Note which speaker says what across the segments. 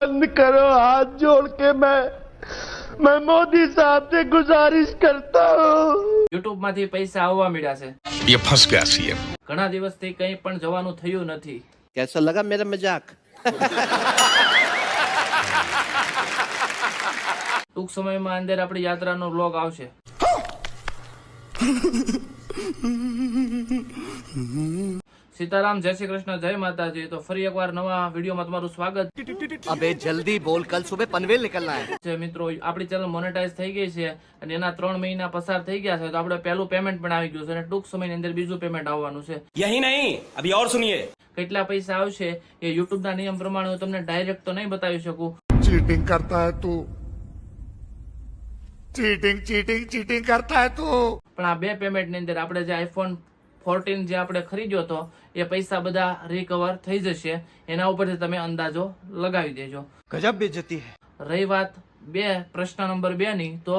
Speaker 1: बंद करो, हाथ जोड़ के मैं मोदी साहब से गुजारिश करता हूँ।
Speaker 2: યુટ્યુબ માંથી પૈસા આવવા મળ્યા છે।
Speaker 3: ये फंस गया सीएम।
Speaker 2: ઘણા દિવસથી કંઈ પણ જવાનું થયું નથી।
Speaker 1: कैसा लगा मेरा मजाक?
Speaker 2: ટૂંક સમયમાં અંદર આપણી યાત્રાનો વ્લોગ આવશે। સીતારામ, જય શ્રી કૃષ્ણ, જય માતાજી। તો ફરી એકવાર નવા વિડીયોમાં તમારું સ્વાગત
Speaker 4: अबे जल्दी बोल, कल सुबह पनवेल निकलना है।
Speaker 2: છે। મિત્રો, આપણી ચેનલ મોનેટાઈઝ થઈ ગઈ છે અને એના 3 મહિના પસાર થઈ ગયા છે। તો આપણે પહેલું પેમેન્ટ પણ આવી ગયું છે અને ટૂંક સમયની અંદર બીજું પેમેન્ટ આવવાનું છે।
Speaker 5: यही नहीं, अभी और सुनिए।
Speaker 2: કેટલા પૈસા આવશે એ યુટ્યુબ ના નિયમ પ્રમાણે હું તમને ડાયરેક્ટ તો નહીં બતાવી શકું,
Speaker 1: चीटिंग करता है तू, चीटिंग चीटिंग चीटिंग करता है तू।
Speaker 2: પણ આ બે પેમેન્ટ ની અંદર આપણે જે આઈફોન 14 જે આપણે ખરીદ્યો હતો એ પૈસા બધા રિકવર થઈ જશે। એના ઉપરથી તમે અંદાજો લગાવી દેજો।
Speaker 4: गजब बेइज्जती है।
Speaker 2: રહી વાત પ્રશ્ન નંબર 2 ની, તો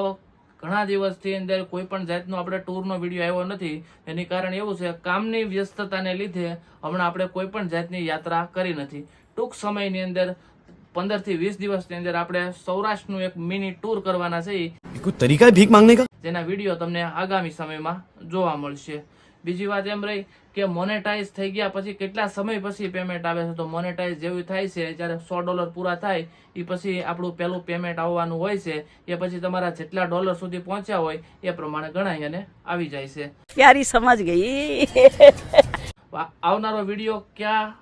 Speaker 2: ઘણા દિવસથી અંદર કોઈ પણ જાતનો આપણે ટૂરનો વિડીયો આવ્યો નથી। એની કારણ એવું છે, કામની વ્યસ્તતાને લીધે હમણાં આપણે કોઈ પણ જાતની યાત્રા કરી નથી। ટૂંક સમયની અંદર 15 થી 20 દિવસની અંદર આપણે સૌરાષ્ટ્રનું એક મિની ટૂર કરવાના છે,
Speaker 4: कोई तरीका है भीख मांगने का?
Speaker 2: જેના વિડીયો તમને આગામી સમયમાં જોવા મળશે। બીજી વાત એમ રહી કે મોનેટાઈઝ થઈ ગયા પછી કેટલા સમય પછી પેમેન્ટ આવે છે। તો મોનેટાઈઝ જેવું થાય છે જ્યારે $100 પૂરા થાય એ પછી આપણું પહેલું પેમેન્ટ આવવાનું હોય છે। એ પછી તમારા જેટલા ડોલર સુધી પહોંચ્યા હોય એ પ્રમાણે ગણાય અને આવી જાય છે।
Speaker 6: प्यारी समझ गई।
Speaker 2: આવનારો વિડીયો ક્યાં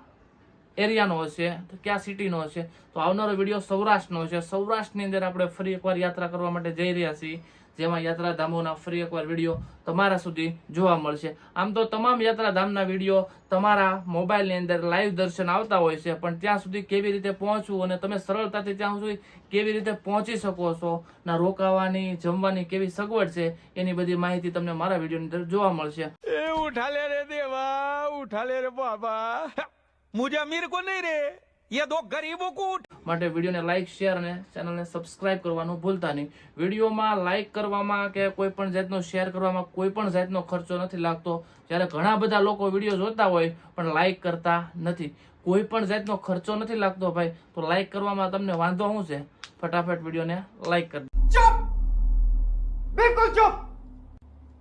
Speaker 2: એરિયાનો હશે, તો ક્યાં સિટીનો હશે? તો આવનારો વિડીયો સૌરાષ્ટ્રનો હશે। સૌરાષ્ટ્રની અંદર આપણે ફરી એકવાર યાત્રા કરવા માટે જઈ રહ્યા છીએ, જેમાં યાત્રાધામોના ફરી એકવાર વિડીયો તમારા સુધી જોવા મળશે। આમ તો તમામ યાત્રાધામના વિડીયો તમારા મોબાઈલની અંદર લાઈવ દર્શન આવતા હોય છે, પણ ત્યાં સુધી કેવી રીતે પહોંચવું અને તમે સરળતાથી ત્યાં સુધી કેવી રીતે પહોંચી શકો છો, ના રોકાવાની જમવાની કેવી સગવડ છે, એની બધી માહિતી તમને મારા વિડીયોની અંદર જોવા મળશે।
Speaker 5: उठा ले रे देवा, उठा ले रे बाबा, मुझे अमीर को नहीं रे, ये दो गरीबों को
Speaker 2: માટે વિડીયોને લાઈક, શેર અને ચેનલને સબસ્ક્રાઇબ કરવાનું ભૂલતા નહીં। વિડીયોમાં લાઈક કરવામાં કે કોઈ પણ જાતનો શેર કરવામાં કોઈ પણ જાતનો ખર્ચો નથી લાગતો। જ્યારે ઘણા બધા લોકો વિડીયો જોતા હોય પણ લાઈક કરતા નથી, કોઈ પણ જાતનો ખર્ચો નથી લાગતો ભાઈ। તો લાઈક કરવામાં તમને વાંધો શું છે? ફટાફટ વિડીયોને લાઈક કરી
Speaker 1: बिल्कुल चुप,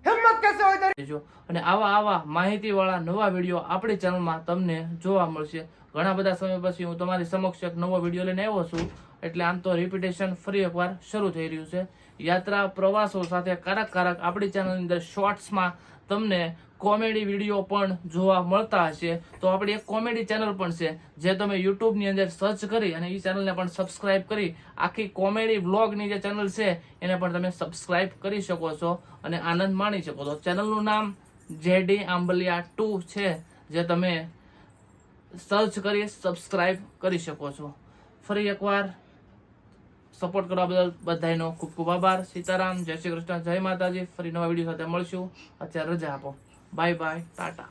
Speaker 1: हिम्मत कैसे हो
Speaker 2: દેજો અને આવા માહિતી વાળા નવા વિડીયો આપણી ચેનલમાં તમને જોવા મળશે। ઘણા બધા સમય પછી હું તમારી સમક્ષ એક નવો વિડીયો લઈને આવ્યો છું, એટલે આમ તો રિપીટેશન ફરી એકવાર શરૂ થઈ રહ્યું છે। યાત્રા પ્રવાસો સાથે કારક આપણી ચેનલની અંદર શોર્ટ્સમાં તમને કોમેડી વિડીયો પણ જોવા મળતા હશે। તો આપણી એક કોમેડી ચેનલ પણ છે, જે તમે યુટ્યુબની અંદર સર્ચ કરી અને એ ચેનલને પણ સબસ્ક્રાઇબ કરી આખી કોમેડી વ્લોગની જે ચેનલ છે એને પણ તમે સબસ્ક્રાઇબ કરી શકો છો અને આનંદ માણી શકો છો। ચેનલનું નામ જેડી આંબલિયા 2 છે, જે તમે સર્ચ કરી સબસ્ક્રાઇબ કરી શકો છો। ફરી એકવાર સપોર્ટ કરવા બદલ બધાનો ખૂબ ખૂબ આભાર। સીતારામ, જય શ્રી કૃષ્ણ, જય માતાજી। ફરી નવા વિડીયો સાથે મળશું। અત્યારે રજા આપો, બાય બાય, ટાટા।